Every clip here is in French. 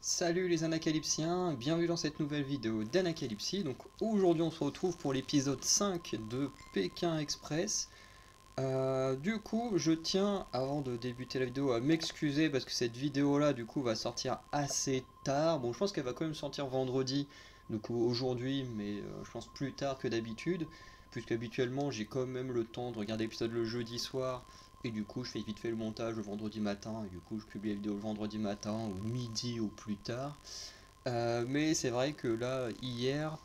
Salut les anacalypsiens, bienvenue dans cette nouvelle vidéo d'Anacalypsie. Donc aujourd'hui on se retrouve pour l'épisode 5 de Pékin Express. Du coup je tiens avant de débuter la vidéo à m'excuser parce que cette vidéo là du coup va sortir assez tard. Bon, je pense qu'elle va quand même sortir vendredi, du coup aujourd'hui, mais je pense plus tard que d'habitude, puisqu'habituellement j'ai quand même le temps de regarder l'épisode le jeudi soir. Et du coup, je fais vite fait le montage le vendredi matin, et du coup, je publie la vidéo le vendredi matin, ou midi, ou plus tard. Mais c'est vrai que là, hier,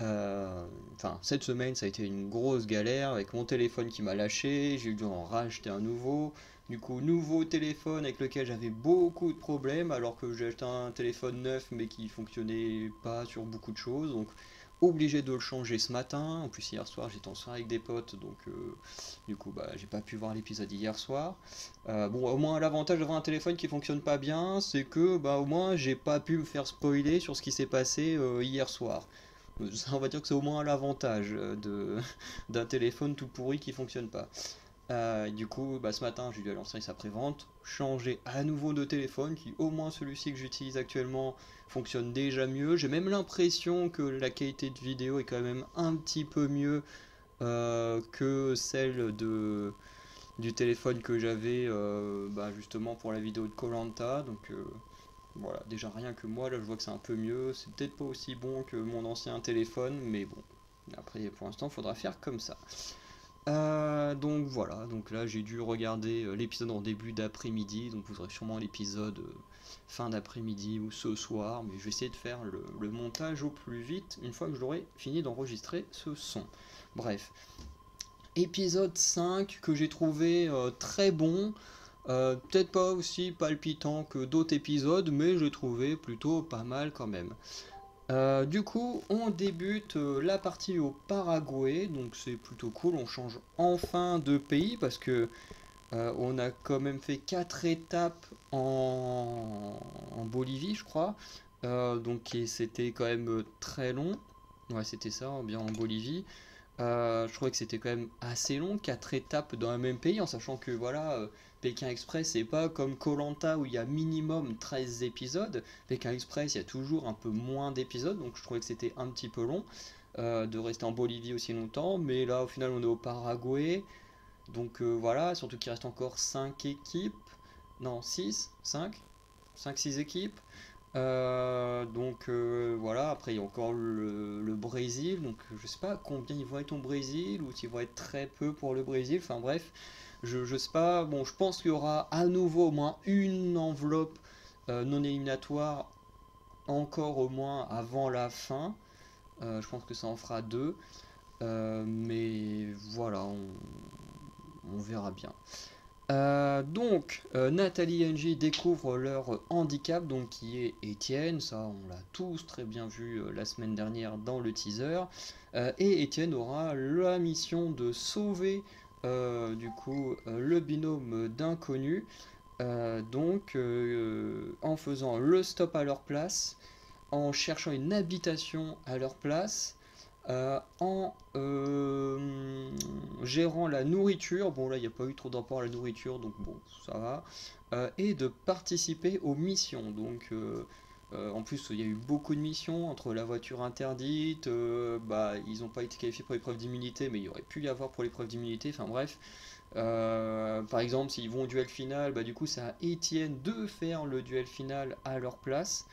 enfin, cette semaine, ça a été une grosse galère avec mon téléphone qui m'a lâché, j'ai dû en racheter un nouveau. Du coup, nouveau téléphone avec lequel j'avais beaucoup de problèmes, alors que j'ai acheté un téléphone neuf, mais qui fonctionnait pas sur beaucoup de choses. Donc, obligé de le changer ce matin. En plus, hier soir, j'étais en soirée avec des potes, donc du coup, bah, j'ai pas pu voir l'épisode hier soir. Bon, au moins, l'avantage d'avoir un téléphone qui fonctionne pas bien, c'est que, bah, au moins, j'ai pas pu me faire spoiler sur ce qui s'est passé hier soir. Ça, on va dire que c'est au moins l'avantage d'un téléphone tout pourri qui fonctionne pas. Du coup, bah, ce matin, j'ai dû aller en service après-vente, changer à nouveau de téléphone, qui au moins celui-ci que j'utilise actuellement fonctionne déjà mieux. J'ai même l'impression que la qualité de vidéo est quand même un petit peu mieux que celle du téléphone que j'avais bah, justement pour la vidéo de koh. Donc voilà, déjà rien que moi, là je vois que c'est un peu mieux. C'est peut-être pas aussi bon que mon ancien téléphone, mais bon. Après, pour l'instant, il faudra faire comme ça. Donc voilà, donc là j'ai dû regarder l'épisode en début d'après-midi, donc vous aurez sûrement l'épisode fin d'après-midi ou ce soir, mais je vais essayer de faire le montage au plus vite une fois que j'aurai fini d'enregistrer ce son. Bref, épisode 5 que j'ai trouvé très bon, peut-être pas aussi palpitant que d'autres épisodes, mais je l'ai trouvé plutôt pas mal quand même. Du coup, on débute la partie au Paraguay, donc c'est plutôt cool. On change enfin de pays parce que on a quand même fait 4 étapes en Bolivie, je crois. Donc c'était quand même très long. Ouais, c'était ça, bien en Bolivie. Je trouvais que c'était quand même assez long, 4 étapes dans un même pays, en sachant que voilà, Pékin Express, c'est pas comme koh où il y a minimum 13 épisodes. Pékin Express, il y a toujours un peu moins d'épisodes, donc je trouvais que c'était un petit peu long de rester en Bolivie aussi longtemps. Mais là, au final, on est au Paraguay, donc voilà, surtout qu'il reste encore 5 équipes. Non, 6 5 5 6 équipes. Donc voilà, après il y a encore le Brésil, donc je sais pas combien ils vont être au Brésil ou s'ils vont être très peu pour le Brésil, enfin bref, je sais pas, bon je pense qu'il y aura à nouveau au moins une enveloppe non éliminatoire encore au moins avant la fin. Je pense que ça en fera deux. Mais voilà, on verra bien. Nathalie et Angie découvrent leur handicap, donc qui est Étienne, ça on l'a tous très bien vu la semaine dernière dans le teaser. Et Étienne aura la mission de sauver le binôme d'inconnus, en faisant le stop à leur place, en cherchant une habitation à leur place, en gérant la nourriture. Bon, là, il n'y a pas eu trop d'apport à la nourriture, donc bon, ça va. Et de participer aux missions. En plus, il y a eu beaucoup de missions entre la voiture interdite. Bah, ils n'ont pas été qualifiés pour l'épreuve d'immunité, mais il y aurait pu y avoir pour l'épreuve d'immunité. Enfin bref. Par exemple, s'ils vont au duel final, bah, du coup, c'est à Étienne de faire le duel final à leur place.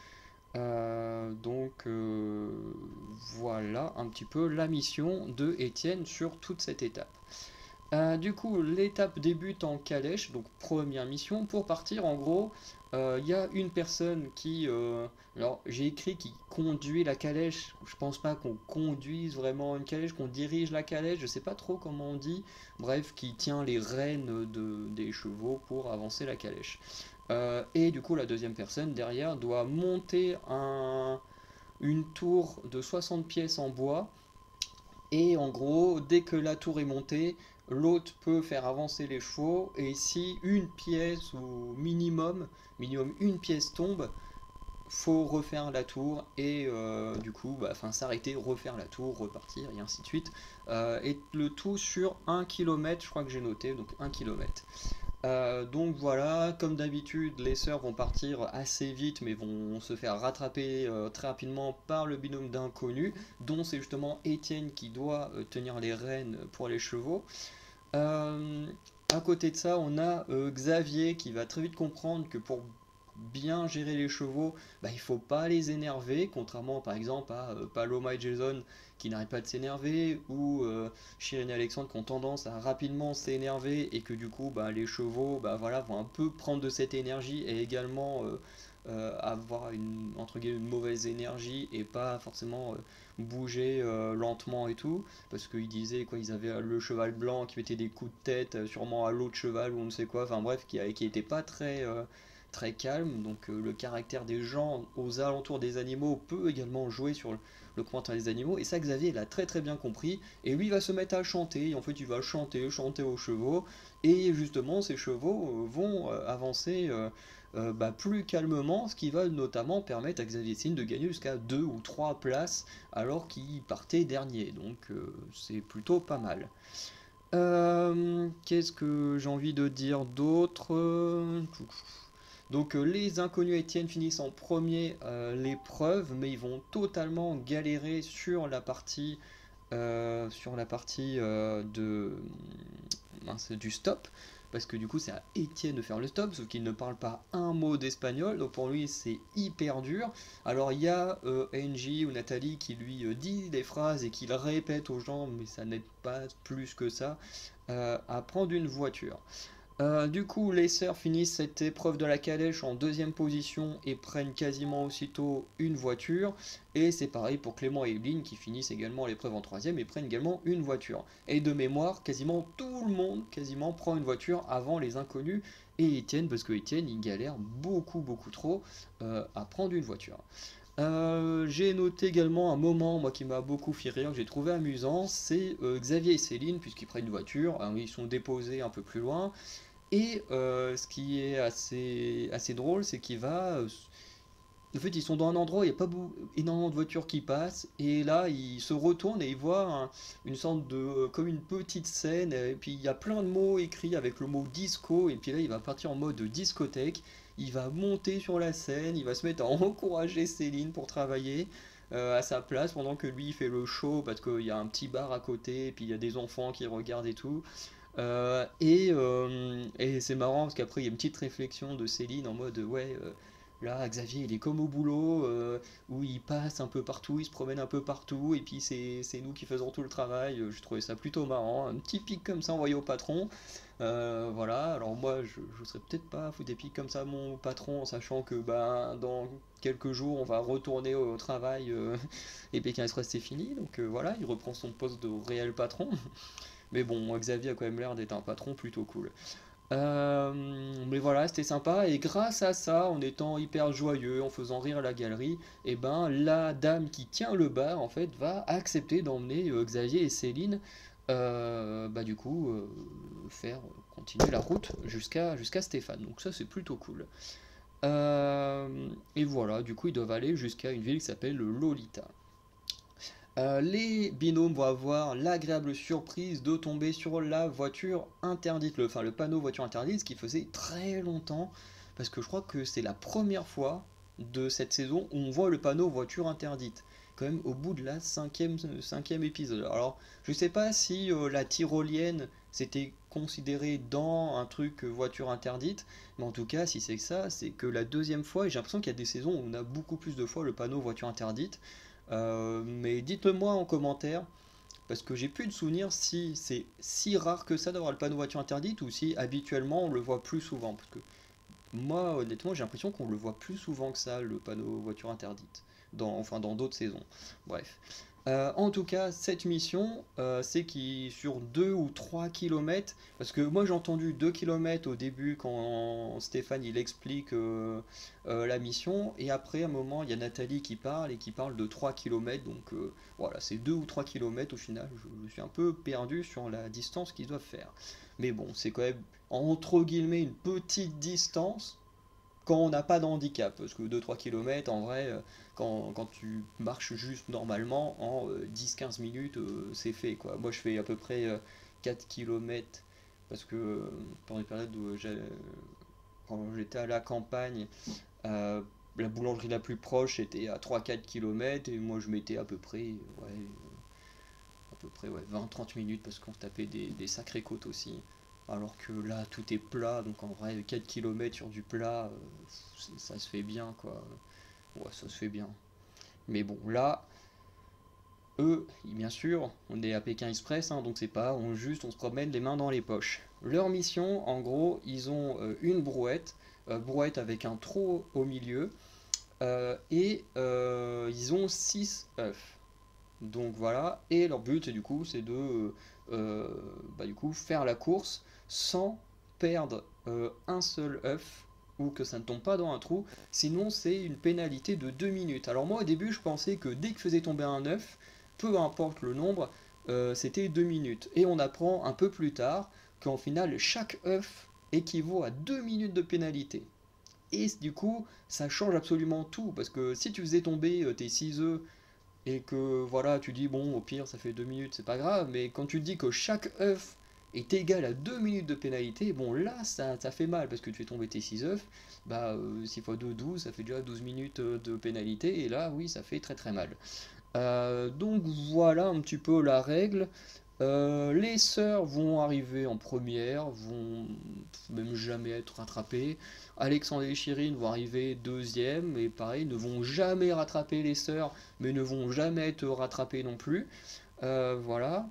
Voilà un petit peu la mission de Étienne sur toute cette étape. Du coup, l'étape débute en calèche, donc première mission. Pour partir, en gros, il y a une personne alors, j'ai écrit qui conduit la calèche. Je pense pas qu'on conduise vraiment une calèche, qu'on dirige la calèche, je sais pas trop comment on dit. Bref, qui tient les rênes des chevaux pour avancer la calèche. Et du coup, la deuxième personne derrière doit monter une tour de 60 pièces en bois. Et en gros, dès que la tour est montée, l'autre peut faire avancer les chevaux. Et si une pièce ou minimum une pièce tombe, faut refaire la tour et du coup bah, s'arrêter, refaire la tour, repartir et ainsi de suite. Et le tout sur 1 km, je crois que j'ai noté, donc 1 km. Donc voilà, comme d'habitude, les sœurs vont partir assez vite, mais vont se faire rattraper très rapidement par le binôme d'inconnus, dont c'est justement Étienne qui doit tenir les rênes pour les chevaux. Euh, à côté de ça, on a Xavier qui va très vite comprendre que pour bien gérer les chevaux, bah, il faut pas les énerver, contrairement par exemple à Paloma et Jason qui n'arrêtent pas de s'énerver, ou Shirin et Alexandre qui ont tendance à rapidement s'énerver et que du coup bah, les chevaux bah, voilà, vont un peu prendre de cette énergie et également avoir une, entre guillemets, une mauvaise énergie et pas forcément bouger lentement et tout, parce qu'ils disaient quoi, ils avaient le cheval blanc qui mettait des coups de tête sûrement à l'autre cheval ou on ne sait quoi, enfin bref, qui était pas très calme, donc le caractère des gens aux alentours des animaux peut également jouer sur le commentaire des animaux, et ça Xavier l'a très bien compris, et lui il va se mettre à chanter, et en fait il va chanter aux chevaux, et justement ces chevaux vont avancer bah, plus calmement, ce qui va notamment permettre à Xavier Sin de gagner jusqu'à 2 ou 3 places alors qu'il partait dernier, donc c'est plutôt pas mal. Qu'est-ce que j'ai envie de dire d'autre? Donc les inconnus Étienne finissent en premier l'épreuve, mais ils vont totalement galérer sur la partie mince, du stop, parce que du coup c'est à Étienne de faire le stop, sauf qu'il ne parle pas un mot d'espagnol, donc pour lui c'est hyper dur. Alors il y a Angie ou Nathalie qui lui dit des phrases et qui le répète aux gens, mais ça n'aide pas plus que ça à prendre une voiture. Du coup, les sœurs finissent cette épreuve de la calèche en deuxième position et prennent quasiment aussitôt une voiture. Et c'est pareil pour Clément et Evelyne qui finissent également l'épreuve en troisième et prennent également une voiture. Et de mémoire, quasiment tout le monde quasiment prend une voiture avant les inconnus et Étienne, parce que Étienne il galère beaucoup trop à prendre une voiture. J'ai noté également un moment moi qui m'a beaucoup fait rire, que j'ai trouvé amusant, c'est Xavier et Céline, puisqu'ils prennent une voiture, hein, ils sont déposés un peu plus loin, et ce qui est assez drôle, c'est qu'il va. En fait, ils sont dans un endroit où il n'y a pas énormément de voitures qui passent, et là, ils se retournent et ils voient une sorte de. Comme une petite scène, et puis il y a plein de mots écrits avec le mot disco, et puis là, il va partir en mode discothèque, il va monter sur la scène, il va se mettre à encourager Céline pour travailler. À sa place pendant que lui il fait le show parce qu'il y a un petit bar à côté et puis il y a des enfants qui regardent et tout. Et c'est marrant parce qu'après il y a une petite réflexion de Céline en mode ouais, là Xavier il est comme au boulot où il passe un peu partout, il se promène un peu partout et puis c'est nous qui faisons tout le travail. Je trouvais ça plutôt marrant, un petit pic comme ça envoyé au patron. Voilà, alors moi je serais peut-être pas à foutre des pics comme ça à mon patron en sachant que bah, dans quelques jours on va retourner au travail et Pékin Express c'est fini donc voilà, il reprend son poste de réel patron. Mais bon, Xavier a quand même l'air d'être un patron plutôt cool. Mais voilà, c'était sympa. Et grâce à ça, en étant hyper joyeux, en faisant rire la galerie, et ben la dame qui tient le bar, en fait, va accepter d'emmener Xavier et Céline, bah du coup, faire continuer la route jusqu'à Stéphane. Donc ça, c'est plutôt cool. Et voilà, du coup, ils doivent aller jusqu'à une ville qui s'appelle Lolita. Les binômes vont avoir l'agréable surprise de tomber sur la voiture interdite, enfin le panneau voiture interdite, ce qui faisait très longtemps, parce que je crois que c'est la première fois de cette saison où on voit le panneau voiture interdite, quand même au bout de la cinquième épisode. Alors je sais pas si la tyrolienne c'était considéré dans un truc voiture interdite, mais en tout cas si c'est que ça, c'est que la deuxième fois, et j'ai l'impression qu'il y a des saisons où on a beaucoup plus de fois le panneau voiture interdite. Mais dites-le moi en commentaire, parce que j'ai plus de souvenir si c'est si rare que ça d'avoir le panneau voiture interdite ou si habituellement on le voit plus souvent. Parce que moi, honnêtement, j'ai l'impression qu'on le voit plus souvent que ça, le panneau voiture interdite, enfin dans d'autres saisons. Bref. En tout cas, cette mission, c'est qui sur 2 ou 3 kilomètres, parce que moi j'ai entendu 2 kilomètres au début quand Stéphane il explique la mission, et après à un moment il y a Nathalie qui parle et qui parle de 3 kilomètres, donc voilà, c'est 2 ou 3 kilomètres au final, je suis un peu perdu sur la distance qu'ils doivent faire. Mais bon, c'est quand même entre guillemets une petite distance quand on n'a pas de handicap. Parce que 2-3 km, en vrai, quand tu marches juste normalement, en 10-15 minutes, c'est fait, quoi. Moi, je fais à peu près 4 km parce que pendant les périodes où quand j'étais à la campagne, euh, la boulangerie la plus proche était à 3-4 km et moi je mettais à peu près 20-30 minutes parce qu'on tapait des sacrées côtes aussi. Alors que là, tout est plat, donc en vrai, 4 km sur du plat, ça se fait bien, quoi. Ouais, ça se fait bien. Mais bon, là, eux, bien sûr, on est à Pékin Express, hein, donc c'est pas on se promène les mains dans les poches. Leur mission, en gros, ils ont une brouette avec un trou au milieu, et ils ont 6 œufs. Donc voilà, et leur but, c'est de du coup, faire la course sans perdre un seul œuf ou que ça ne tombe pas dans un trou, sinon c'est une pénalité de 2 minutes. Alors moi au début je pensais que dès que faisait tomber un œuf, peu importe le nombre, c'était 2 minutes. Et on apprend un peu plus tard qu'en final chaque œuf équivaut à 2 minutes de pénalité. Et du coup, ça change absolument tout, parce que si tu faisais tomber tes 6 œufs et que voilà, tu dis bon, au pire, ça fait 2 minutes, c'est pas grave, mais quand tu te dis que chaque œuf est égal à 2 minutes de pénalité, bon là, ça fait mal, parce que tu fais tomber tes 6 œufs, 6 fois 2, 12, ça fait déjà 12 minutes de pénalité, et là, oui, ça fait très très mal. Donc voilà un petit peu la règle. Les sœurs vont arriver en première, vont même jamais être rattrapées. Alexandre et Chirine vont arriver deuxième, et pareil, ne vont jamais rattraper les sœurs, mais ne vont jamais être rattrapées non plus. Voilà.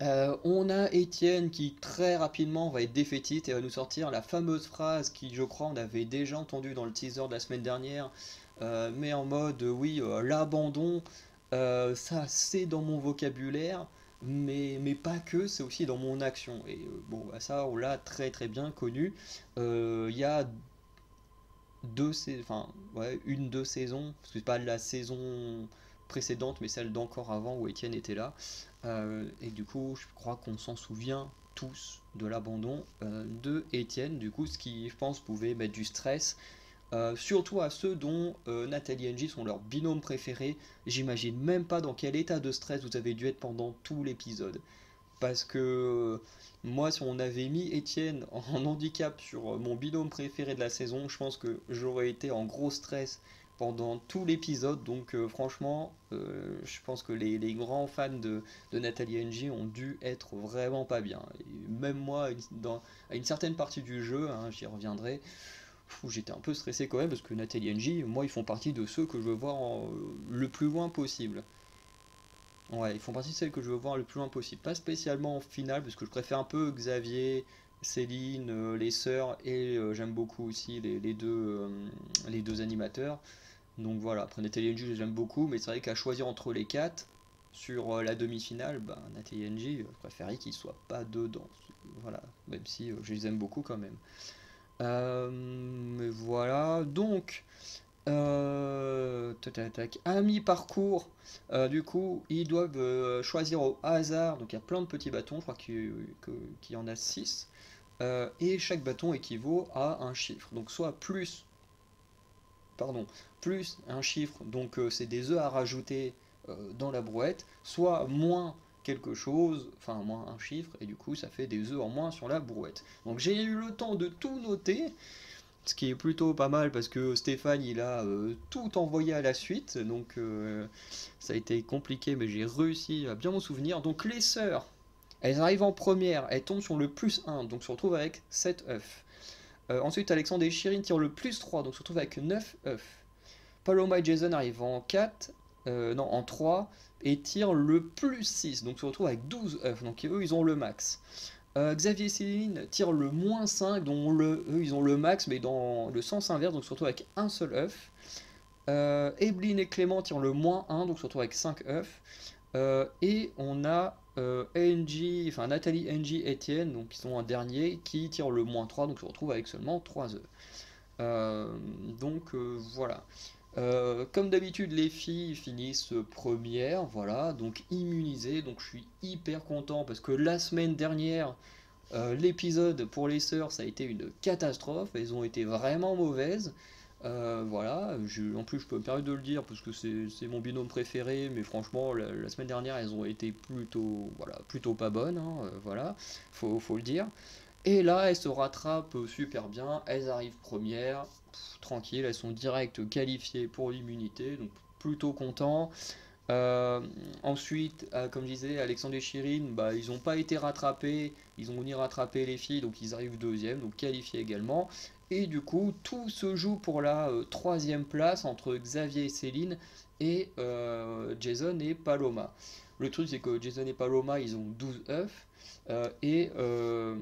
On a Étienne qui très rapidement va être défaitiste et va nous sortir la fameuse phrase qui, je crois, on avait déjà entendu dans le teaser de la semaine dernière, mais en mode oui, l'abandon, ça c'est dans mon vocabulaire, mais pas que, c'est aussi dans mon action. Et bon, ça on l'a très très bien connu. Il y a enfin, ouais, deux saisons, parce que c'est pas la saison précédente, mais celle d'encore avant où Étienne était là. Et du coup, je crois qu'on s'en souvient tous de l'abandon de Étienne, du coup, ce qui, je pense, pouvait mettre du stress, surtout à ceux dont Nathalie et Angie sont leurs binômes préférés. J'imagine même pas dans quel état de stress vous avez dû être pendant tout l'épisode. Parce que moi, si on avait mis Étienne en handicap sur mon binôme préféré de la saison, je pense que j'aurais été en gros stress pendant tout l'épisode. Donc franchement, je pense que les grands fans de Nathalie NG ont dû être vraiment pas bien. Et même moi, à une certaine partie du jeu, hein, j'y reviendrai, j'étais un peu stressé quand même parce que Nathalie NG, moi, ils font partie de ceux que je veux voir le plus loin possible. Ouais, ils font partie de celles que je veux voir le plus loin possible. Pas spécialement en finale, parce que je préfère un peu Xavier, Céline, les sœurs, et j'aime beaucoup aussi les deux animateurs. Donc voilà, après Nathalie NG, j'aime beaucoup, mais c'est vrai qu'à choisir entre les quatre, sur la demi-finale, Nathalie NG, je préférais qu'ils soient pas dedans. Voilà, même si je les aime beaucoup quand même. Mais voilà, donc, tac, tac, tac. À mi-parcours, du coup, ils doivent choisir au hasard. Donc il y a plein de petits bâtons, je crois qu'il y en a 6. Et chaque bâton équivaut à un chiffre. Donc soit plus, pardon, plus un chiffre, donc c'est des œufs à rajouter dans la brouette, soit moins quelque chose, enfin moins un chiffre, et du coup ça fait des œufs en moins sur la brouette. Donc j'ai eu le temps de tout noter, ce qui est plutôt pas mal parce que Stéphane il a tout envoyé à la suite, donc ça a été compliqué, mais j'ai réussi à bien m'en souvenir. Donc les sœurs, elles arrivent en première, elles tombent sur le plus 1, donc se retrouvent avec 7 œufs. Ensuite Alexandre et Chirine tirent le plus 3, donc se retrouvent avec 9 œufs. Paloma et Jason arrivent en 4, non en 3, et tirent le plus 6, donc se retrouvent avec 12 œufs, donc eux ils ont le max. Xavier et Céline tirent le moins 5, dont eux ils ont le max, mais dans le sens inverse, donc surtout avec un seul œuf. Eblin et Clément tirent le moins 1, donc surtout avec 5 œufs. Et on a Nathalie, Angie, Etienne, donc qui sont en dernier, qui tirent le moins 3, donc se retrouve avec seulement 3 œufs. Voilà. Comme d'habitude, les filles finissent première, voilà, donc immunisées. Donc je suis hyper content parce que la semaine dernière, l'épisode pour les sœurs, ça a été une catastrophe. Elles ont été vraiment mauvaises. Voilà, en plus je peux me permettre de le dire parce que c'est mon binôme préféré, mais franchement la semaine dernière elles ont été plutôt, voilà, plutôt pas bonnes, hein, voilà, faut le dire. Et là elles se rattrapent super bien, elles arrivent premières, tranquille, elles sont direct qualifiées pour l'immunité, donc plutôt content. Euh, Ensuite, comme je disais, Alexandre et Chirine, bah, ils n'ont pas été rattrapés, ils ont ni rattrapé les filles, donc ils arrivent deuxième, donc qualifiés également. Et du coup, tout se joue pour la troisième place entre Xavier et Céline et Jason et Paloma. Le truc, c'est que Jason et Paloma, ils ont 12 œufs, euh, et, euh,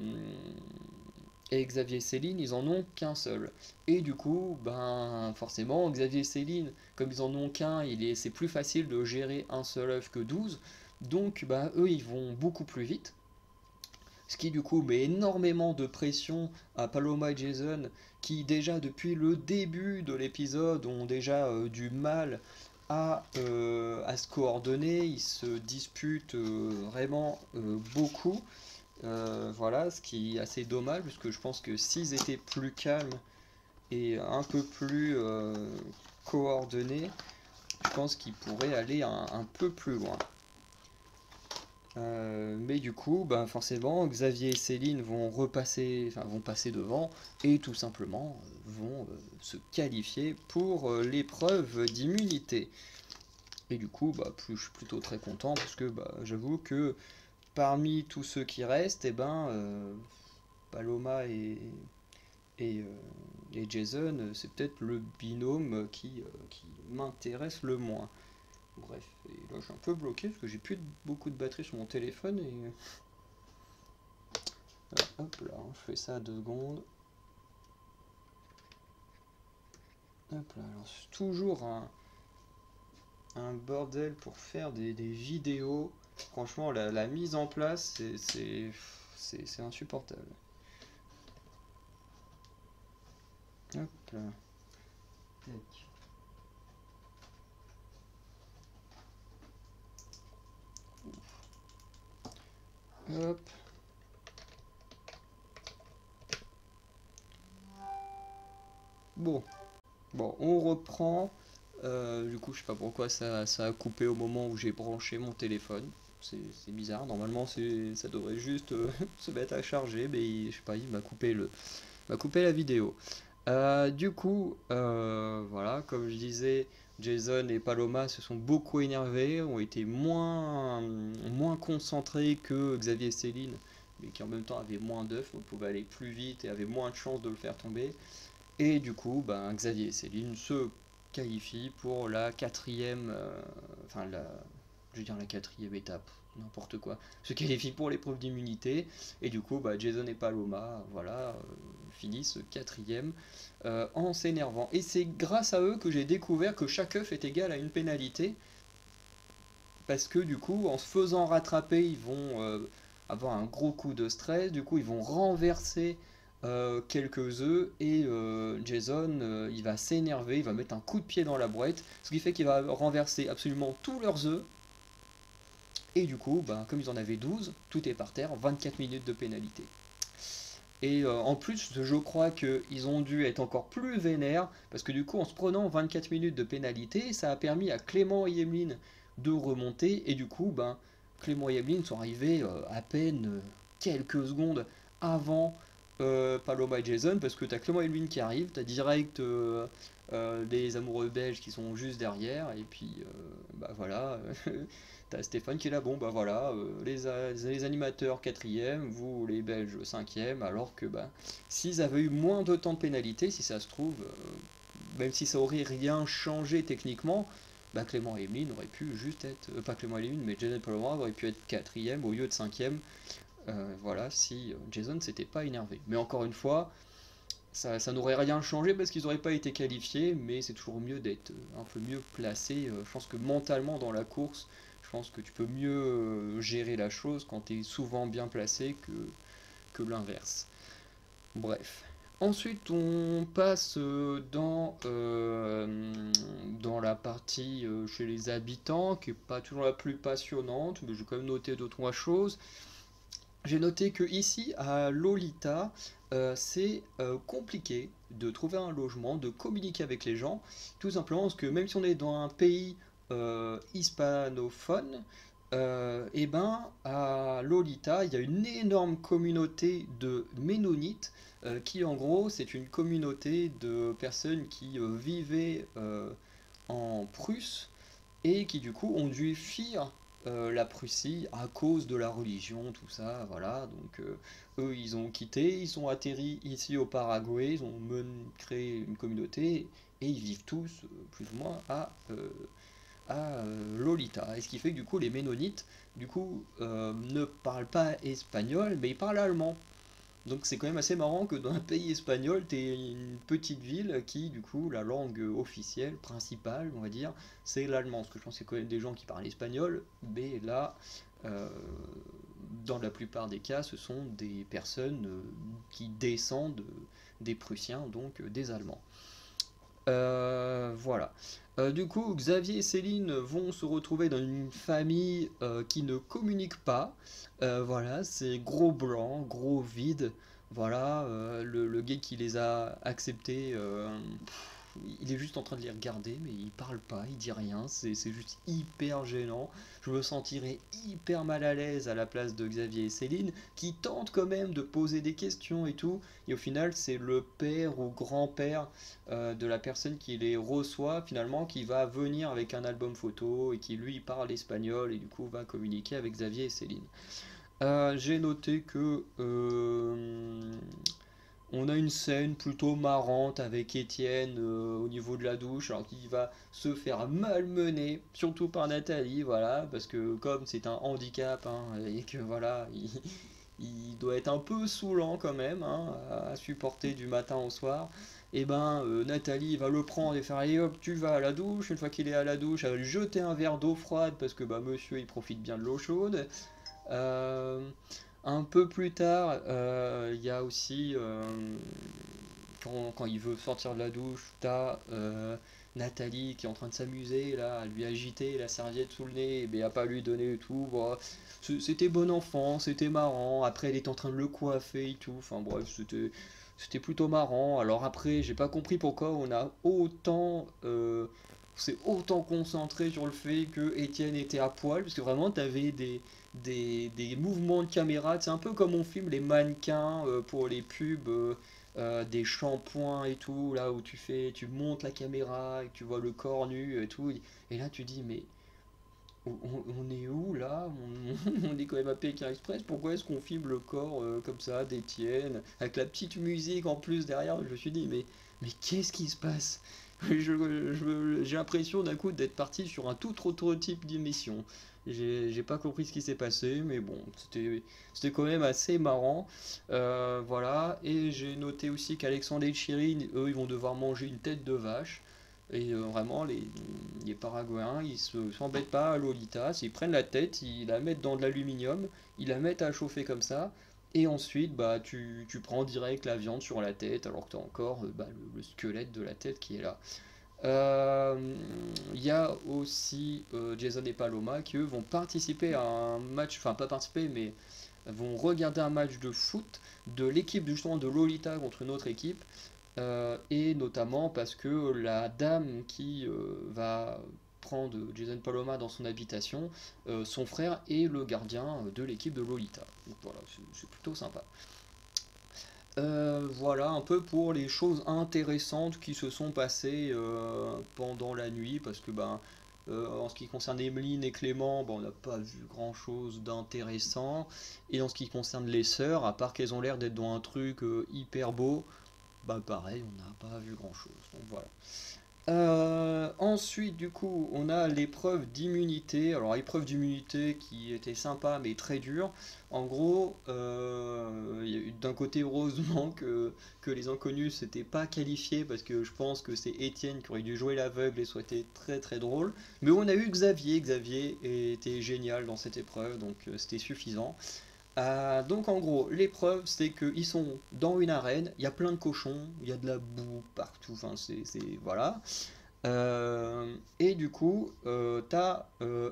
et Xavier et Céline, ils en ont qu'un seul. Et du coup, ben forcément, Xavier et Céline, comme ils en ont qu'un, c'est plus facile de gérer un seul œuf que 12. Donc, ben, eux, ils vont beaucoup plus vite. Ce qui, du coup, met énormément de pression à Paloma et Jason, qui, déjà depuis le début de l'épisode, ont déjà du mal à se coordonner. Ils se disputent vraiment beaucoup. Voilà, ce qui est assez dommage, parce que je pense que s'ils étaient plus calmes et un peu plus coordonnés, je pense qu'ils pourraient aller un peu plus loin. Mais du coup, ben forcément, Xavier et Céline vont repasser, enfin vont passer devant et tout simplement vont se qualifier pour l'épreuve d'immunité. Et du coup, bah, je suis plutôt très content parce que bah, j'avoue que parmi tous ceux qui restent, Paloma et, et Jason, c'est peut-être le binôme qui m'intéresse le moins. Bref, et là je suis un peu bloqué parce que j'ai plus beaucoup de batterie sur mon téléphone et. Hop là, je fais ça 2 secondes. Hop là, alors c'est toujours un bordel pour faire des vidéos. Franchement, la mise en place, c'est insupportable. Hop là. Tac. Hop. Bon. Bon, on reprend. Du coup, je sais pas pourquoi ça a coupé au moment où j'ai branché mon téléphone. C'est bizarre. Normalement, ça devrait juste se mettre à charger, mais je sais pas, il m'a coupé la vidéo. Du coup, voilà, comme je disais, Jason et Paloma se sont beaucoup énervés, ont été moins concentrés que Xavier et Céline, mais qui en même temps avaient moins d'œufs, donc pouvaient aller plus vite et avaient moins de chances de le faire tomber. Et du coup, ben, Xavier et Céline se qualifient pour la quatrième, enfin je veux dire la quatrième étape, n'importe quoi, se qualifient pour l'épreuve d'immunité. Et du coup, bah, Jason et Paloma, voilà, finissent quatrième en s'énervant. Et c'est grâce à eux que j'ai découvert que chaque œuf est égal à une pénalité. Parce que du coup, en se faisant rattraper, ils vont avoir un gros coup de stress. Du coup, ils vont renverser quelques œufs et Jason, il va s'énerver, il va mettre un coup de pied dans la boîte, ce qui fait qu'il va renverser absolument tous leurs œufs. Et du coup, ben, comme ils en avaient 12, tout est par terre, 24 minutes de pénalité. Et en plus, je crois qu'ils ont dû être encore plus vénères, parce que du coup, en se prenant 24 minutes de pénalité, ça a permis à Clément et Emeline de remonter, et du coup, ben, Clément et Emeline sont arrivés à peine quelques secondes avant Paloma et Jason, parce que t'as Clément et Emeline qui arrivent, t'as direct des amoureux belges qui sont juste derrière, et puis bah voilà, t'as Stéphane qui est là, bon bah voilà, les animateurs quatrième, vous les Belges cinquième, alors que bah s'ils avaient eu moins de temps de pénalité, si ça se trouve, même si ça aurait rien changé techniquement, bah Clément et Emeline auraient pu juste être, pas Clément et Emeline, mais Jason et Paloma auraient pu être quatrième au lieu de cinquième, voilà, si Jason s'était pas énervé. Mais encore une fois, ça n'aurait rien changé parce qu'ils n'auraient pas été qualifiés, mais c'est toujours mieux d'être un peu mieux placé. Je pense que mentalement dans la course, je pense que tu peux mieux gérer la chose quand tu es souvent bien placé que l'inverse. Bref. Ensuite, on passe dans la partie chez les habitants, qui n'est pas toujours la plus passionnante, mais j'ai quand même noté 2 3 choses. J'ai noté que ici, à Lolita, c'est compliqué de trouver un logement, de communiquer avec les gens, tout simplement parce que même si on est dans un pays hispanophone, et ben à Lolita, il y a une énorme communauté de Ménonites qui en gros c'est une communauté de personnes qui vivaient en Prusse et qui du coup ont dû fuir la Prussie à cause de la religion, tout ça, voilà. Donc eux, ils ont quitté, ils ont atterri ici au Paraguay, ils ont créé une communauté et ils vivent tous plus ou moins à Lolita. Et ce qui fait que du coup, les Ménonites, du coup, ne parlent pas espagnol, mais ils parlent allemand. Donc c'est quand même assez marrant que dans un pays espagnol, tu aies une petite ville qui, du coup, la langue officielle, principale, on va dire, c'est l'allemand. Parce que je pense qu'il y a quand même des gens qui parlent espagnol, mais là, euh, dans la plupart des cas, ce sont des personnes qui descendent des Prussiens, donc des Allemands. Voilà. Du coup, Xavier et Céline vont se retrouver dans une famille qui ne communique pas. Voilà, c'est gros blanc, gros vide. Voilà, le gars qui les a acceptés, il est juste en train de les regarder, mais il parle pas, il dit rien. C'est juste hyper gênant. Je me sentirais hyper mal à l'aise à la place de Xavier et Céline, qui tentent quand même de poser des questions et tout. Et au final, c'est le père ou grand-père de la personne qui les reçoit finalement qui va venir avec un album photo et qui lui parle espagnol et du coup va communiquer avec Xavier et Céline. J'ai noté que on a une scène plutôt marrante avec Étienne au niveau de la douche, alors qu'il va se faire malmener, surtout par Nathalie, voilà, parce que comme c'est un handicap, hein, et que voilà, il doit être un peu saoulant quand même, hein, à supporter du matin au soir. Et ben Nathalie va le prendre et faire allez hop tu vas à la douche. Une fois qu'il est à la douche, elle va lui jeter un verre d'eau froide parce que bah monsieur il profite bien de l'eau chaude. Euh, un peu plus tard, il y a aussi quand il veut sortir de la douche, t'as Nathalie qui est en train de s'amuser là, à lui agiter la serviette sous le nez, et bien à pas lui donner et tout. Bon, c'était bon enfant, c'était marrant. Après, elle est en train de le coiffer et tout. Enfin bref, c'était plutôt marrant. Alors après, j'ai pas compris pourquoi on a autant c'est autant concentré sur le fait que Étienne était à poil, parce que vraiment, t'avais des mouvements de caméra. C'est un peu comme on filme les mannequins pour les pubs. Des shampoings et tout, là où tu montes la caméra et tu vois le corps nu et tout. Et là, tu dis, mais on est où là on est quand même à Pékin Express. Pourquoi est-ce qu'on filme le corps comme ça d'Étienne avec la petite musique en plus derrière? Je me suis dit, mais qu'est-ce qui se passe? J'ai l'impression d'un coup d'être parti sur un tout autre type d'émission. J'ai pas compris ce qui s'est passé, mais bon, c'était quand même assez marrant. Voilà, et j'ai noté aussi qu'Alexandre et Chirine, eux, ils vont devoir manger une tête de vache. Et vraiment, les Paraguayens, s'embêtent pas à Lolita. S'ils prennent la tête, ils la mettent dans de l'aluminium, ils la mettent à chauffer comme ça, et ensuite, bah, tu prends direct la viande sur la tête, alors que tu as encore bah, le squelette de la tête qui est là. Il y a aussi Jason et Paloma qui eux vont participer à un match, enfin pas participer, mais vont regarder un match de foot de l'équipe justement de Lolita contre une autre équipe. Et notamment parce que la dame qui va prendre Jason Paloma dans son habitation, son frère est le gardien de l'équipe de Lolita. Donc voilà, c'est plutôt sympa. Voilà un peu pour les choses intéressantes qui se sont passées pendant la nuit, parce que ben, en ce qui concerne Emeline et Clément, bon, on n'a pas vu grand chose d'intéressant, et en ce qui concerne les sœurs, à part qu'elles ont l'air d'être dans un truc hyper beau, bah pareil, on n'a pas vu grand chose. Donc voilà. Ensuite, du coup, on a l'épreuve d'immunité. Alors, épreuve d'immunité qui était sympa mais très dure. En gros, il y a eu d'un côté, heureusement que les inconnus s'étaient pas qualifiés parce que je pense que c'est Étienne qui aurait dû jouer l'aveugle et ça aurait été très très drôle. Mais on a eu Xavier. Xavier était génial dans cette épreuve donc c'était suffisant. Donc en gros, l'épreuve c'est qu'ils sont dans une arène, il y a plein de cochons, il y a de la boue partout, enfin voilà. Et du coup, tu as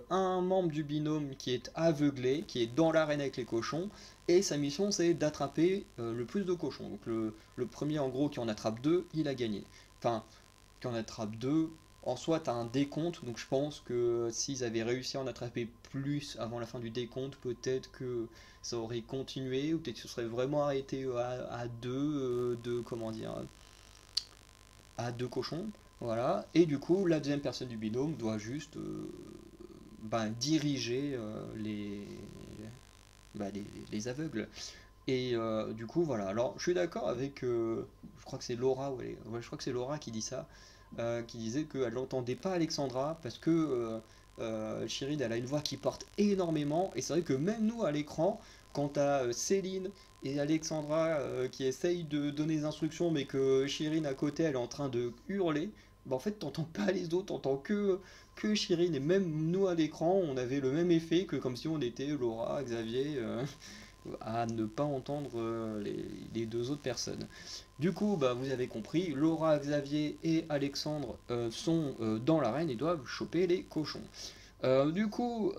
un membre du binôme qui est aveuglé, qui est dans l'arène avec les cochons, et sa mission c'est d'attraper le plus de cochons. Donc le premier en gros qui en attrape deux, il a gagné. Enfin, qui en attrape deux, en soi tu as un décompte, donc je pense que s'ils avaient réussi à en attraper plus avant la fin du décompte, peut-être que ça aurait continué, ou peut-être que ce serait vraiment arrêté à comment dire, à deux cochons. Voilà. Et du coup, la deuxième personne du binôme doit juste diriger les aveugles. Et du coup, voilà. Alors, je suis d'accord avec. Je crois que c'est Laura, ouais, je crois que c'est Laura qui dit ça. Qui disait qu'elle n'entendait pas Alexandra parce que Chirine, elle a une voix qui porte énormément. Et c'est vrai que même nous, à l'écran, quand t'as Céline et Alexandra qui essayent de donner des instructions, mais que Chirine à côté, elle est en train de hurler, bah en fait, t'entends pas les autres, t'entends que Chirine. Et même nous, à l'écran, on avait le même effet que comme si on était Laura, Xavier. À ne pas entendre les deux autres personnes. Du coup, bah, vous avez compris, Laura, Xavier et Alexandre sont dans l'arène et doivent choper les cochons. Du coup,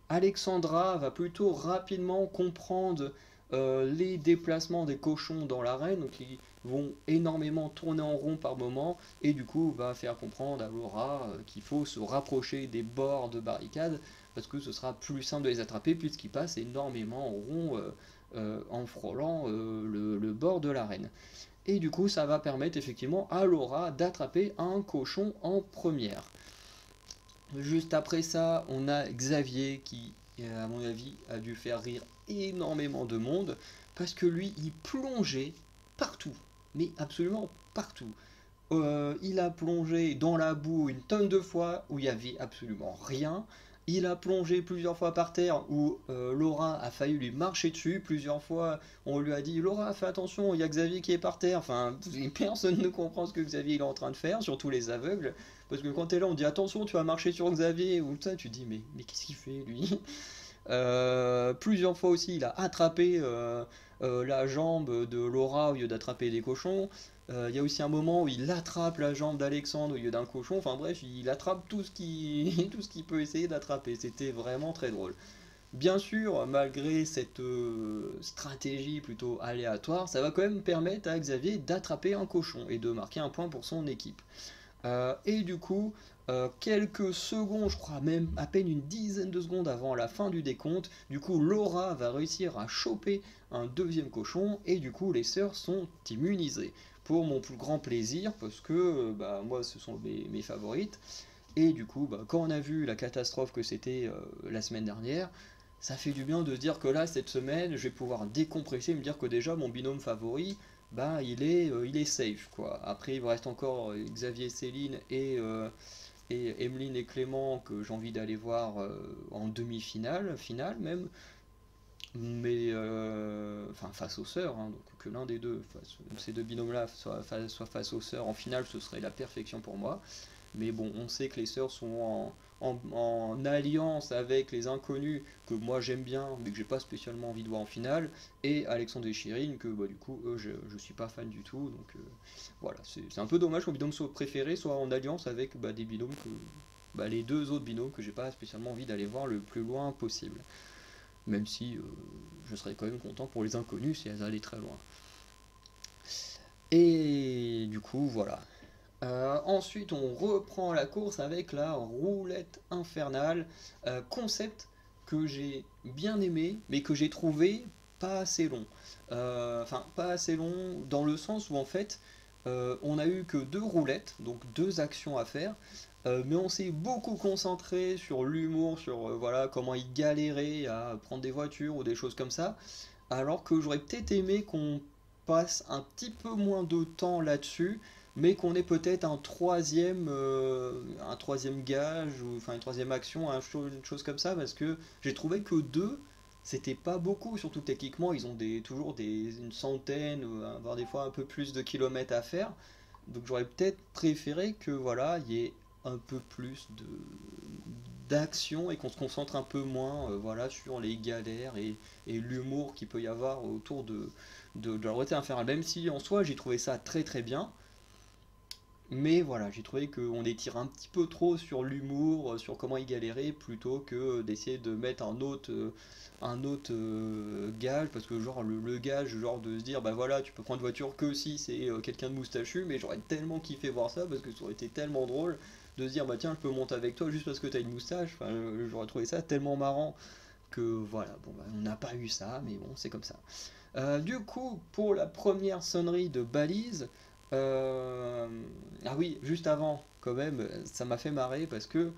Alexandra va plutôt rapidement comprendre les déplacements des cochons dans l'arène, donc ils vont énormément tourner en rond par moment, et du coup va faire comprendre à Laura qu'il faut se rapprocher des bords de barricades, parce que ce sera plus simple de les attraper, puisqu'ils passent énormément en rond en frôlant le bord de l'arène. Et du coup, ça va permettre effectivement à Laura d'attraper un cochon en première. Juste après ça, on a Xavier qui, à mon avis, a dû faire rire énormément de monde parce que lui, il plongeait partout, mais absolument partout. Il a plongé dans la boue une tonne de fois où il n'y avait absolument rien. Il a plongé plusieurs fois par terre où Laura a failli lui marcher dessus. Plusieurs fois, on lui a dit Laura, fais attention, il y a Xavier qui est par terre. Enfin, personne ne comprend ce que Xavier est en train de faire, surtout les aveugles. Parce que quand t'es là, on dit attention, tu vas marcher sur Xavier ou ça, tu te dis mais qu'est-ce qu'il fait lui? Plusieurs fois aussi, il a attrapé la jambe de Laura au lieu d'attraper des cochons. Il y a aussi un moment où il attrape la jambe d'Alexandre au lieu d'un cochon. Enfin bref, il attrape tout ce tout ce qu'il peut essayer d'attraper. C'était vraiment très drôle. Bien sûr, malgré cette stratégie plutôt aléatoire, ça va quand même permettre à Xavier d'attraper un cochon et de marquer un point pour son équipe. Et du coup, quelques secondes, je crois même à peine une dizaine de secondes avant la fin du décompte, du coup Laura va réussir à choper un deuxième cochon et du coup les sœurs sont immunisées. Pour mon plus grand plaisir, parce que bah, moi ce sont mes favorites. Et du coup, bah, quand on a vu la catastrophe que c'était la semaine dernière, ça fait du bien de se dire que là, cette semaine, je vais pouvoir décompresser, me dire que déjà mon binôme favori, bah, il est safe, quoi. Après, il me reste encore Xavier, Céline et Emeline et Clément que j'ai envie d'aller voir en demi-finale, finale même. Mais enfin face aux sœurs, hein, donc que l'un des deux, ces deux binômes-là, soit face aux sœurs en finale, ce serait la perfection pour moi. Mais bon, on sait que les sœurs sont en alliance avec les inconnus que moi j'aime bien, mais que j'ai pas spécialement envie de voir en finale, et Alexandre et Chirine, que bah, du coup, eux, je suis pas fan du tout. Donc voilà, c'est un peu dommage que mon binôme soit préféré soit en alliance avec bah, des binômes que. Bah, les deux autres binômes que j'ai pas spécialement envie d'aller voir le plus loin possible. Même si je serais quand même content pour les inconnus si elles allaient très loin. Et du coup, voilà. Ensuite, on reprend la course avec la roulette infernale, concept que j'ai bien aimé, mais que j'ai trouvé pas assez long. Enfin, pas assez long dans le sens où en fait, on a eu que deux roulettes, donc deux actions à faire, mais on s'est beaucoup concentré sur l'humour, sur voilà comment ils galéraient à prendre des voitures ou des choses comme ça, alors que j'aurais peut-être aimé qu'on passe un petit peu moins de temps là-dessus, mais qu'on ait peut-être un troisième gage, ou enfin une troisième action, une chose comme ça, parce que j'ai trouvé que deux, c'était pas beaucoup, surtout techniquement, ils ont toujours une centaine, voire des fois un peu plus de kilomètres à faire. Donc j'aurais peut-être préféré que voilà, il y ait un peu plus d'action et qu'on se concentre un peu moins voilà, sur les galères et l'humour qu'il peut y avoir autour de la route infernale. Même si en soi j'ai trouvé ça très très bien, Mais voilà, j'ai trouvé qu'on étire un petit peu trop sur l'humour, sur comment il galérait, plutôt que d'essayer de mettre un autre gage, parce que genre le gage, genre de se dire, bah voilà, tu peux prendre voiture que si c'est quelqu'un de moustachu, mais j'aurais tellement kiffé voir ça, parce que ça aurait été tellement drôle de se dire, bah tiens, je peux monter avec toi juste parce que t'as une moustache, enfin, j'aurais trouvé ça tellement marrant que voilà, bon, bah, on n'a pas eu ça, mais bon, c'est comme ça. Du coup, pour la première sonnerie de balise, euh, ah oui, juste avant, quand même, ça m'a fait marrer parce que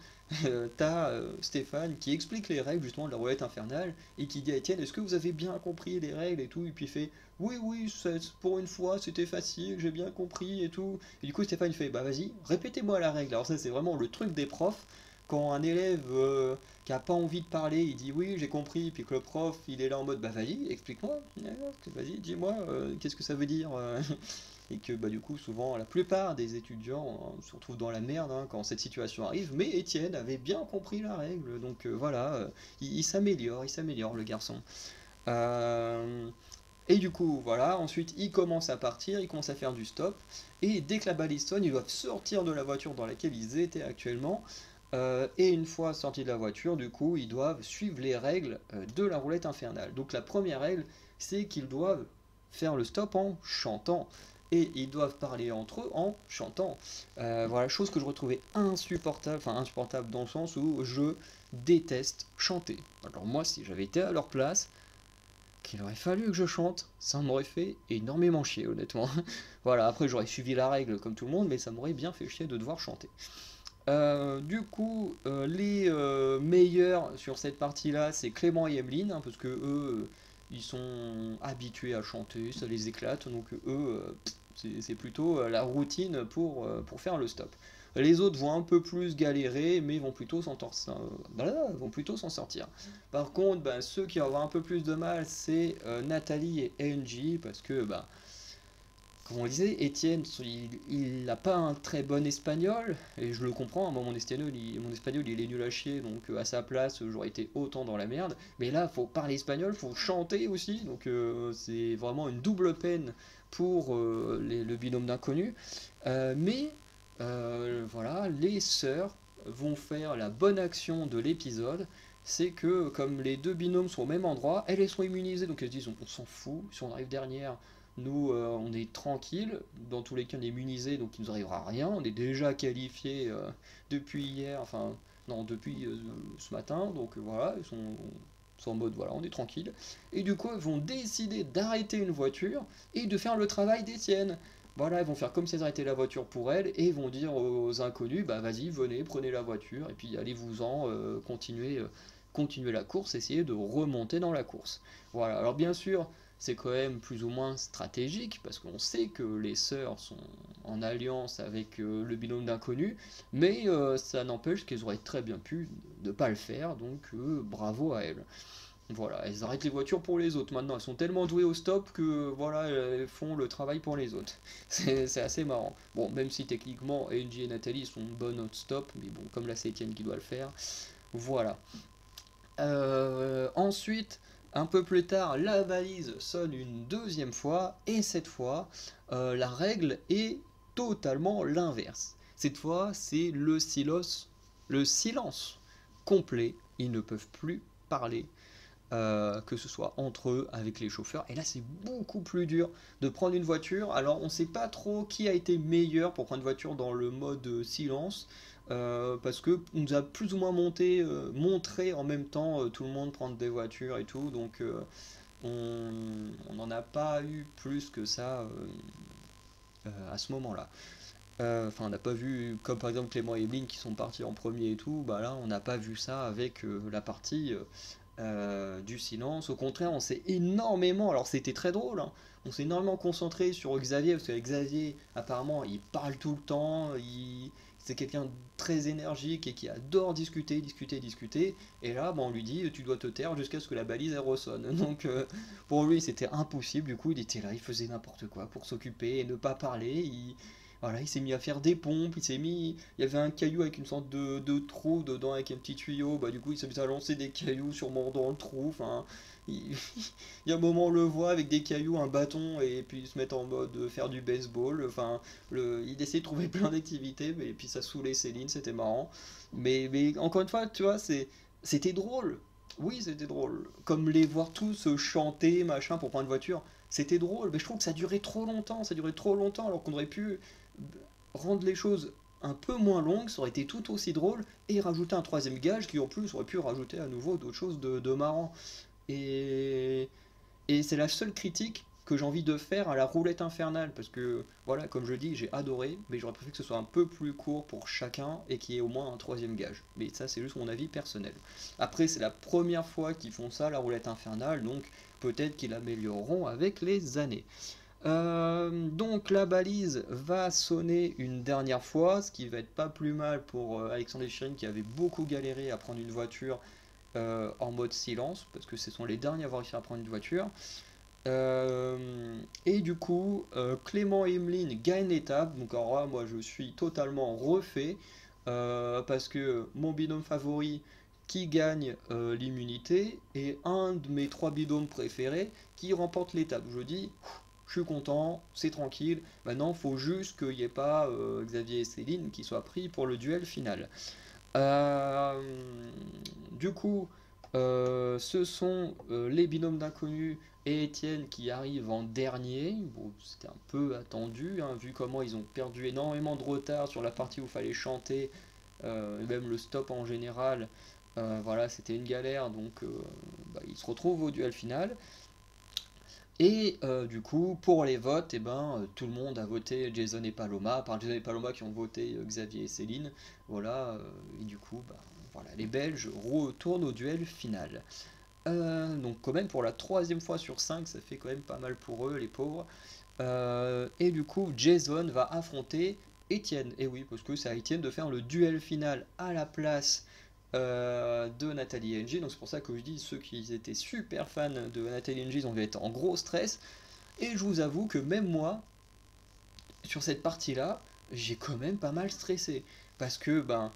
t'as Stéphane qui explique les règles justement de la roulette infernale et qui dit à Étienne, est-ce que vous avez bien compris les règles et tout? Et puis il fait, oui, oui, pour une fois c'était facile, j'ai bien compris et tout. Et du coup Stéphane il fait, bah vas-y, répétez-moi la règle. Alors ça c'est vraiment le truc des profs, quand un élève qui a pas envie de parler, il dit oui, j'ai compris, puis que le prof, il est là en mode, bah vas-y, explique-moi, vas-y, dis-moi, qu'est-ce que ça veut dire et que bah, du coup, souvent, la plupart des étudiants se retrouvent dans la merde hein, quand cette situation arrive, mais Étienne avait bien compris la règle, donc voilà, il s'améliore le garçon. Euh, et du coup, voilà, ensuite il commence à partir, il commence à faire du stop, et dès que la balise sonne, ils doivent sortir de la voiture dans laquelle ils étaient actuellement, et une fois sortis de la voiture, du coup, ils doivent suivre les règles de la roulette infernale. Donc la première règle, c'est qu'ils doivent faire le stop en chantant. Et ils doivent parler entre eux en chantant. Voilà, chose que je retrouvais insupportable, enfin insupportable dans le sens où je déteste chanter. Alors moi, si j'avais été à leur place, qu'il aurait fallu que je chante, ça m'aurait fait énormément chier, honnêtement. Voilà, après j'aurais suivi la règle comme tout le monde, mais ça m'aurait bien fait chier de devoir chanter. Du coup, les meilleurs sur cette partie-là, c'est Clément et Emeline, hein, parce que eux, ils sont habitués à chanter, ça les éclate, donc eux, c'est plutôt la routine pour faire le stop. Les autres vont un peu plus galérer, mais vont plutôt s'en sortir. Par contre, ben, ceux qui vont avoir un peu plus de mal, c'est Nathalie et Angie, parce que bah, comme on le disait, Étienne, il n'a pas un très bon espagnol, et je le comprends, hein, moi mon espagnol il est nul à chier, donc à sa place j'aurais été autant dans la merde, mais là faut parler espagnol, faut chanter aussi, donc c'est vraiment une double peine pour le binôme d'inconnus. Mais voilà, les sœurs vont faire la bonne action de l'épisode, c'est que comme les deux binômes sont au même endroit, elles sont immunisées, donc elles se disent on s'en fout, si on arrive dernière, nous, on est tranquille, dans tous les cas on est immunisé, donc il nous arrivera rien, on est déjà qualifié depuis hier, enfin non, depuis ce matin, donc voilà, ils sont en mode voilà, on est tranquille. Et du coup, ils vont décider d'arrêter une voiture et de faire le travail d'Étienne. Voilà, ils vont faire comme si elles arrêtaient la voiture pour elles et ils vont dire aux inconnus, bah vas-y, venez, prenez la voiture et puis allez-vous-en, continuez la course, essayez de remonter dans la course. Voilà, alors bien sûr, c'est quand même plus ou moins stratégique parce qu'on sait que les sœurs sont en alliance avec le binôme d'inconnus, mais ça n'empêche qu'elles auraient très bien pu ne pas le faire, donc bravo à elles. Voilà, elles arrêtent les voitures pour les autres maintenant, elles sont tellement douées au stop que voilà, elles font le travail pour les autres. C'est assez marrant. Bon, même si techniquement Angie et Nathalie sont bonnes au stop, mais bon, comme là c'est Etienne qui doit le faire, voilà. Ensuite, un peu plus tard, la balise sonne une deuxième fois, et cette fois, la règle est totalement l'inverse. Cette fois, c'est le silence complet. Ils ne peuvent plus parler, que ce soit entre eux, avec les chauffeurs. Et là, c'est beaucoup plus dur de prendre une voiture. Alors, on ne sait pas trop qui a été meilleur pour prendre une voiture dans le mode silence. Parce que on nous a plus ou moins montré en même temps tout le monde prendre des voitures et tout, donc on n'en a pas eu plus que ça à ce moment-là. Enfin, on n'a pas vu, comme par exemple Clément et Emeline qui sont partis en premier et tout, bah là on n'a pas vu ça avec la partie du silence. Au contraire, on s'est énormément, alors c'était très drôle, hein, on s'est énormément concentré sur Xavier, parce que Xavier, apparemment, il parle tout le temps, c'est quelqu'un de très énergique et qui adore discuter, discuter, discuter. Et là, bah, on lui dit, tu dois te taire jusqu'à ce que la balise elle ressonne. Donc pour lui, c'était impossible. Du coup, il était là, il faisait n'importe quoi pour s'occuper et ne pas parler. Voilà, il s'est mis à faire des pompes, il y avait un caillou avec une sorte de trou dedans avec un petit tuyau, bah du coup il s'est mis à lancer des cailloux sûrement dans le trou, enfin, il, il y a un moment on le voit avec des cailloux, un bâton et puis il se met en mode faire du baseball, enfin, il essaie de trouver plein d'activités, mais puis ça saoulait Céline, c'était marrant, mais encore une fois, tu vois, c'était drôle, oui c'était drôle, comme les voir tous chanter, machin, pour prendre une voiture, c'était drôle, mais je trouve que ça durait trop longtemps alors qu'on aurait pu rendre les choses un peu moins longues, ça aurait été tout aussi drôle, et rajouter un troisième gage qui en plus aurait pu rajouter à nouveau d'autres choses de marrant. Et, et c'est la seule critique que j'ai envie de faire à la roulette infernale, parce que voilà, comme je dis, j'ai adoré, mais j'aurais préféré que ce soit un peu plus court pour chacun et qu'il y ait au moins un troisième gage. Mais ça, c'est juste mon avis personnel. Après, c'est la première fois qu'ils font ça, la roulette infernale, donc peut-être qu'ils l'amélioreront avec les années. Donc la balise va sonner une dernière fois, ce qui va être pas plus mal pour Alexandre Chirine qui avait beaucoup galéré à prendre une voiture en mode silence, parce que ce sont les derniers à avoir réussi à prendre une voiture. Et du coup, Clément et Emeline gagnent l'étape, donc alors là, moi je suis totalement refait, parce que mon binôme favori qui gagne l'immunité, et un de mes trois binômes préférés qui remporte l'étape. Je dis, je suis content, c'est tranquille. Maintenant, il faut juste qu'il n'y ait pas Xavier et Céline qui soient pris pour le duel final. Euh, du coup, ce sont les binômes d'inconnus et Étienne qui arrivent en dernier. Bon, c'était un peu attendu, hein, vu comment ils ont perdu énormément de retard sur la partie où il fallait chanter, et même le stop en général. Voilà, c'était une galère, donc bah, ils se retrouvent au duel final. Et du coup, pour les votes, eh ben, tout le monde a voté Jason et Paloma, à part Jason et Paloma qui ont voté Xavier et Céline. Voilà, et du coup, bah, voilà, les Belges retournent au duel final. Donc quand même pour la troisième fois sur 5, ça fait quand même pas mal pour eux, les pauvres. Et du coup, Jason va affronter Étienne. Et oui, parce que c'est à Étienne de faire le duel final à la place de Nathalie et Angie. Donc c'est pour ça que je dis, ceux qui étaient super fans de Nathalie et Angie, ils ont dû être en gros stress. Et je vous avoue que même moi, sur cette partie-là, j'ai quand même pas mal stressé. Parce que, ben,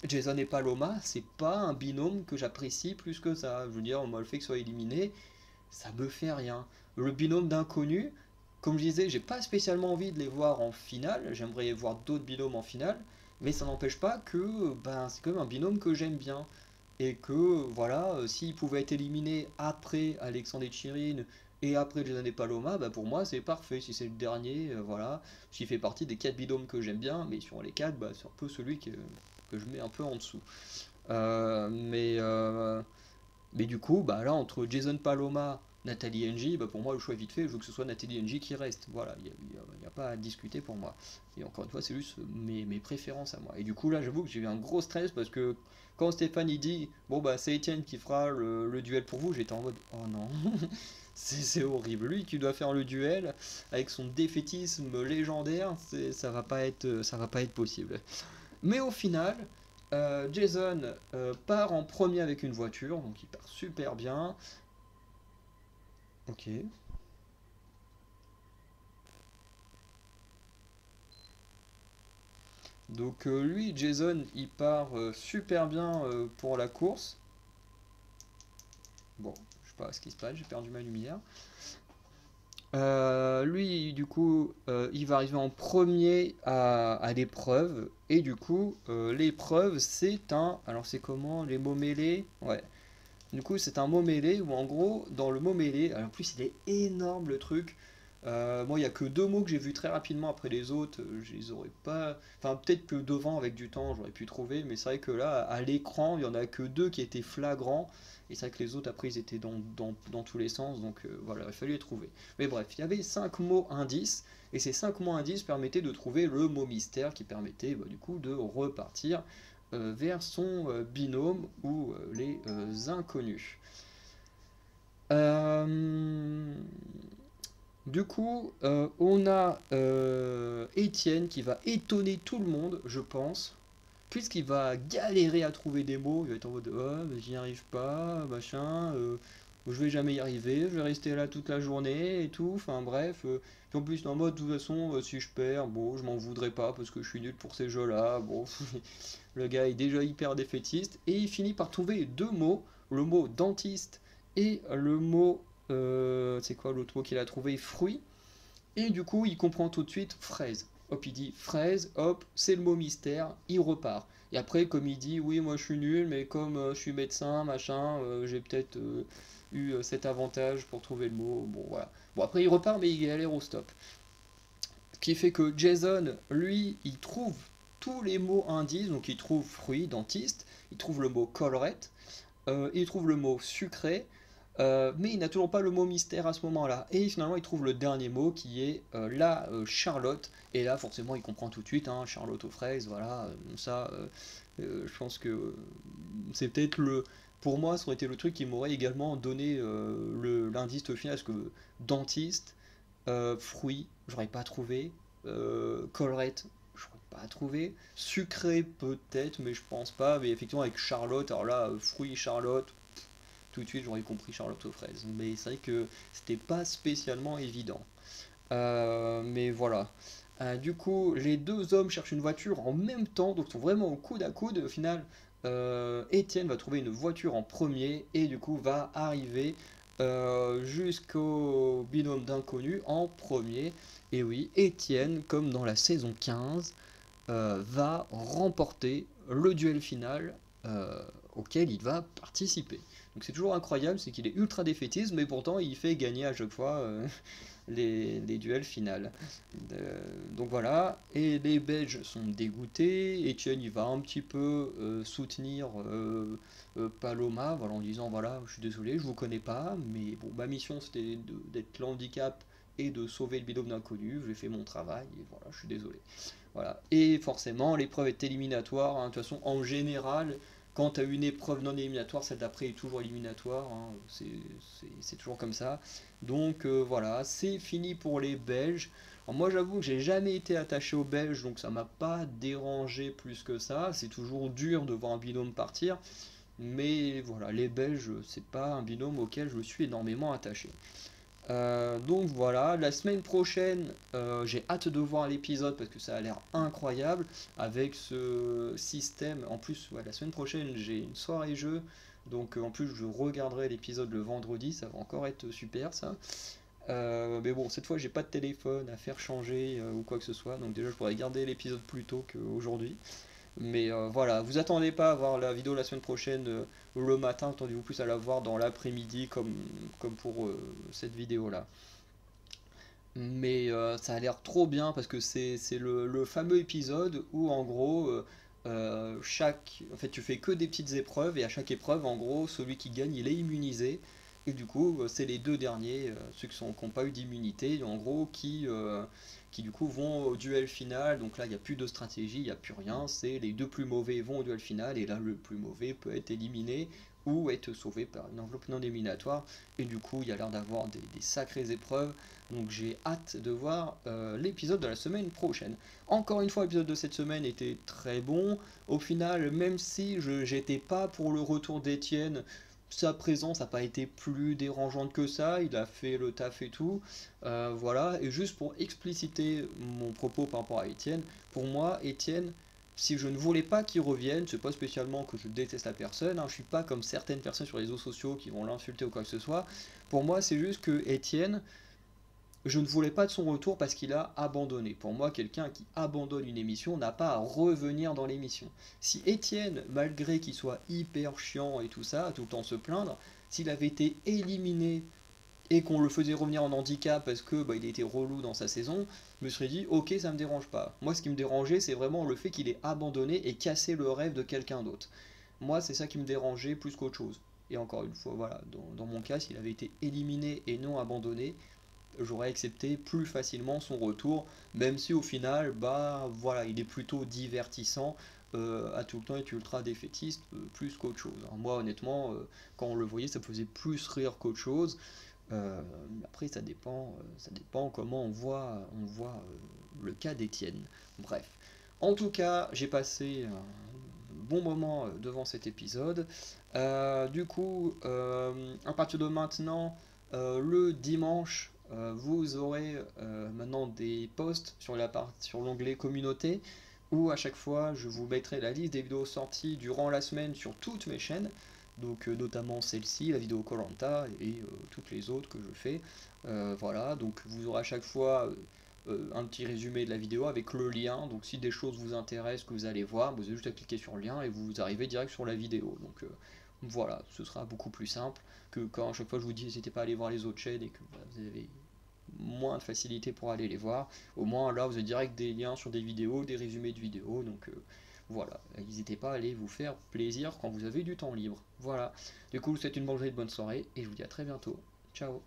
Jason et Paloma, c'est pas un binôme que j'apprécie plus que ça. Je veux dire, moi, le fait que soit éliminé, ça me fait rien. Le binôme d'inconnus, comme je disais, j'ai pas spécialement envie de les voir en finale. J'aimerais voir d'autres binômes en finale. Mais ça n'empêche pas que ben, c'est quand même un binôme que j'aime bien. Et que voilà, s'il pouvait être éliminé après Alexandre Chirine et après Jason et Paloma, bah pour moi c'est parfait. Si c'est le dernier, voilà, s'il fait partie des 4 binômes que j'aime bien, mais sur les 4, bah, c'est un peu celui que je mets un peu en dessous. Euh, mais, euh, mais du coup, bah là, entre Jason Paloma, Nathalie NJ, bah pour moi, le choix est vite fait. Je veux que ce soit Nathalie NJ qui reste. Voilà, il n'y a pas à discuter pour moi. Et encore une fois, c'est juste mes préférences à moi. Et du coup, là, j'avoue que j'ai eu un gros stress parce que quand Stéphane il dit, bon, bah c'est Étienne qui fera le duel pour vous, j'étais en mode, oh non, c'est horrible. Lui qui doit faire le duel avec son défaitisme légendaire, ça va pas être possible. Mais au final, Jason part en premier avec une voiture, donc il part super bien. Ok. Donc lui, Jason, il part super bien pour la course. Bon, je sais pas ce qui se passe, j'ai perdu ma lumière. Lui, du coup, il va arriver en premier à l'épreuve. Et du coup, l'épreuve, c'est un... Alors c'est comment? Les mots mêlés? Ouais. Du coup, c'est un mot mêlé où en gros, dans le mot mêlé, alors en plus il est énorme le truc. Moi, il n'y a que deux mots que j'ai vus très rapidement après les autres. Je les aurais pas. Enfin, peut-être que devant, avec du temps, j'aurais pu trouver. Mais c'est vrai que là, à l'écran, il y en a que deux qui étaient flagrants. Et c'est vrai que les autres, après, ils étaient dans tous les sens. Donc voilà, il fallait les trouver. Mais bref, il y avait cinq mots indices. Et ces cinq mots indices permettaient de trouver le mot mystère qui permettait bah, du coup de repartir vers son binôme ou les inconnus. Euh, du coup, on a Étienne qui va étonner tout le monde, je pense, puisqu'il va galérer à trouver des mots. Il va être en mode oh, mais j'y arrive pas, machin. je vais jamais y arriver, je vais rester là toute la journée et tout, enfin bref. Puis en plus, en mode, de toute façon, si je perds, bon, je m'en voudrais pas parce que je suis nul pour ces jeux-là. Bon, le gars est déjà hyper défaitiste et il finit par trouver deux mots, le mot dentiste et le mot, c'est quoi l'autre mot qu'il a trouvé? Fruit. Et du coup, il comprend tout de suite fraise. Hop, il dit fraise, hop, c'est le mot mystère, il repart. Et après, comme il dit, oui, moi je suis nul, mais comme je suis médecin, machin, j'ai peut-être eu cet avantage pour trouver le mot. Bon, voilà. Bon, après, il repart, mais il galère au stop. Ce qui fait que Jason, lui, il trouve tous les mots indices, donc il trouve fruit, dentiste, il trouve le mot collerette, il trouve le mot sucré, mais il n'a toujours pas le mot mystère à ce moment-là. Et finalement, il trouve le dernier mot qui est la Charlotte. Et là, forcément, il comprend tout de suite, hein, Charlotte aux fraises, voilà. Ça, je pense que c'est peut-être le. Pour moi, ça aurait été le truc qui m'aurait également donné l'indice final, parce que dentiste, fruit, j'aurais pas trouvé. Collerette, j'aurais pas trouvé. Sucré, peut-être, mais je pense pas. Mais effectivement, avec Charlotte, alors là, fruit, Charlotte, tout de suite j'aurais compris Charlotte aux fraises. Mais c'est vrai que c'était pas spécialement évident. Mais voilà. Du coup, les deux hommes cherchent une voiture en même temps, donc sont vraiment au coude à coude. Au final, Étienne va trouver une voiture en premier et du coup va arriver jusqu'au binôme d'inconnus en premier. Et oui, Étienne, comme dans la saison 15, va remporter le duel final auquel il va participer. Donc c'est toujours incroyable, c'est qu'il est ultra défaitiste, mais pourtant il fait gagner à chaque fois les duels finales. Donc voilà, et les Belges sont dégoûtés, Etienne il va un petit peu soutenir Paloma, voilà, en disant voilà, je suis désolé, je vous connais pas, mais bon, ma mission c'était d'être l'handicap et de sauver le binôme d'inconnu, j'ai fait mon travail, et voilà, je suis désolé. Voilà. Et forcément, l'épreuve est éliminatoire, hein. De toute façon, en général, quand tu as une épreuve non éliminatoire, celle d'après est toujours éliminatoire, hein. C'est toujours comme ça. Donc voilà, c'est fini pour les Belges. Alors, moi, j'avoue que j'ai jamais été attaché aux Belges, donc ça m'a pas dérangé plus que ça. C'est toujours dur de voir un binôme partir. Mais voilà, les Belges, c'est pas un binôme auquel je suis énormément attaché. Donc voilà, la semaine prochaine, j'ai hâte de voir l'épisode parce que ça a l'air incroyable avec ce système. En plus, ouais, la semaine prochaine, j'ai une soirée jeu, donc en plus, je regarderai l'épisode le vendredi, ça va encore être super ça. Mais bon, cette fois, j'ai pas de téléphone à faire changer ou quoi que ce soit, donc déjà, je pourrais garder l'épisode plus tôt qu'aujourd'hui. Mais voilà, vous attendez pas à voir la vidéo la semaine prochaine le matin, attendez-vous plus à la voir dans l'après-midi comme pour cette vidéo-là. Mais ça a l'air trop bien parce que c'est le fameux épisode où en gros, en fait, tu fais que des petites épreuves et à chaque épreuve, en gros, celui qui gagne, il est immunisé. Et du coup, c'est les deux derniers, ceux qui n'ont pas eu d'immunité, en gros, qui du coup vont au duel final. Donc là, il n'y a plus de stratégie, il n'y a plus rien. C'est les deux plus mauvais vont au duel final et là, le plus mauvais peut être éliminé ou être sauvé par une enveloppe non éliminatoire. Et du coup, il y a l'air d'avoir des sacrées épreuves. Donc j'ai hâte de voir l'épisode de la semaine prochaine. Encore une fois, l'épisode de cette semaine était très bon. Au final, même si je j'étais pas pour le retour d'Étienne, sa présence n'a pas été plus dérangeante que ça. Il a fait le taf et tout. Voilà. Et juste pour expliciter mon propos par rapport à Étienne, pour moi, Étienne, si je ne voulais pas qu'il revienne, c'est pas spécialement que je déteste la personne, hein, je suis pas comme certaines personnes sur les réseaux sociaux qui vont l'insulter ou quoi que ce soit. Pour moi, c'est juste que Étienne, je ne voulais pas de son retour parce qu'il a abandonné. Pour moi, quelqu'un qui abandonne une émission n'a pas à revenir dans l'émission. Si Étienne, malgré qu'il soit hyper chiant et tout ça, tout le temps se plaindre, s'il avait été éliminé et qu'on le faisait revenir en handicap parce que il était relou dans sa saison, je me serais dit ok, ça me dérange pas. Moi, ce qui me dérangeait, c'est vraiment le fait qu'il ait abandonné et cassé le rêve de quelqu'un d'autre. Moi, c'est ça qui me dérangeait plus qu'autre chose. Et encore une fois, voilà, dans mon cas, s'il avait été éliminé et non abandonné, j'aurais accepté plus facilement son retour, même si au final, voilà, il est plutôt divertissant, à tout le temps être ultra défaitiste, plus qu'autre chose, hein. Moi, honnêtement, quand on le voyait, ça me faisait plus rire qu'autre chose. Après, ça dépend comment on voit le cas d'Étienne. Bref. En tout cas, j'ai passé bon moment devant cet épisode. Du coup, à partir de maintenant, le dimanche, vous aurez maintenant des posts sur l'onglet communauté où à chaque fois je vous mettrai la liste des vidéos sorties durant la semaine sur toutes mes chaînes, donc notamment celle-ci, la vidéo koh et toutes les autres que je fais. Voilà, donc vous aurez à chaque fois un petit résumé de la vidéo avec le lien, donc si des choses vous intéressent que vous allez voir, vous avez juste à cliquer sur le lien et vous arrivez direct sur la vidéo. Donc voilà, ce sera beaucoup plus simple que quand à chaque fois je vous dis n'hésitez pas à aller voir les autres chaînes et que bah, vous avez moins de facilité pour aller les voir. Au moins là vous avez direct des liens sur des vidéos, des résumés de vidéos, donc voilà, n'hésitez pas à aller vous faire plaisir quand vous avez du temps libre. Voilà, du coup je vous souhaite une bonne journée, de bonne soirée et je vous dis à très bientôt. Ciao.